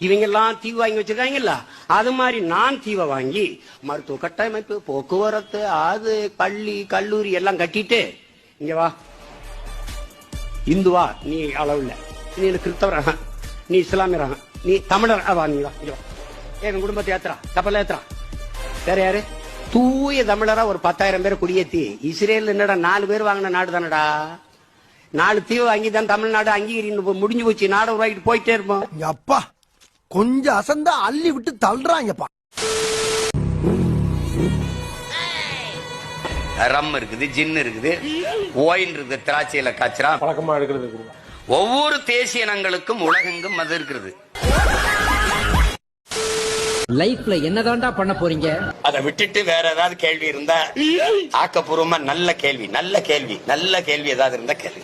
இவங்க எல்லாம் தீவு வாங்கி வச்சிருக்காங்கல்ல, அது மாதிரி நான் தீவை வாங்கி மருத்துவ கட்டமைப்பு, போக்குவரத்து, அது பள்ளி கல்லூரி எல்லாம் கட்டிட்டு, இங்க வா இந்துவா நீ அளவுல, நீ கிறிஸ்தவ, நீ இஸ்லாமிய, நீ தமிழர், வா நீ வா இங்க வா, என் குடும்பத்தை ஏத்துறா, கப்பல் ஏத்துறா. வேற யாரு? தூய தமிழரா ஒரு 10,000 பேர் குடியேத்தி. இஸ்ரேல் என்னடா 4 பேர் வாங்கின நாடு தானடா. 4 தீவு வாங்கி தான் தமிழ்நாடு அங்கீகரி முடிஞ்சு போச்சு. நாடு உருவாக்கிட்டு போயிட்டே இருப்போம். அப்பா கொஞ்சம் அசந்தா அள்ளி விட்டு தள்ளுறாங்கப்பா. ரம் இருக்குது, ஜின் இருக்குது, ஓயின் இருக்குது, திராட்சையில காய்ச்சறா பழக்கமா எடுக்கிறது. ஒவ்வொரு தேசிய இனங்களுக்கும் உலகெங்கும் அது இருக்கிறது. லைஃப்ல என்னதான்டா பண்ண போறீங்க? அதை விட்டுட்டு வேற ஏதாவது கேள்வி இருந்தா ஆக்கப்பூர்வமா நல்ல கேள்வி ஏதாவது இருந்தா கேள்வி.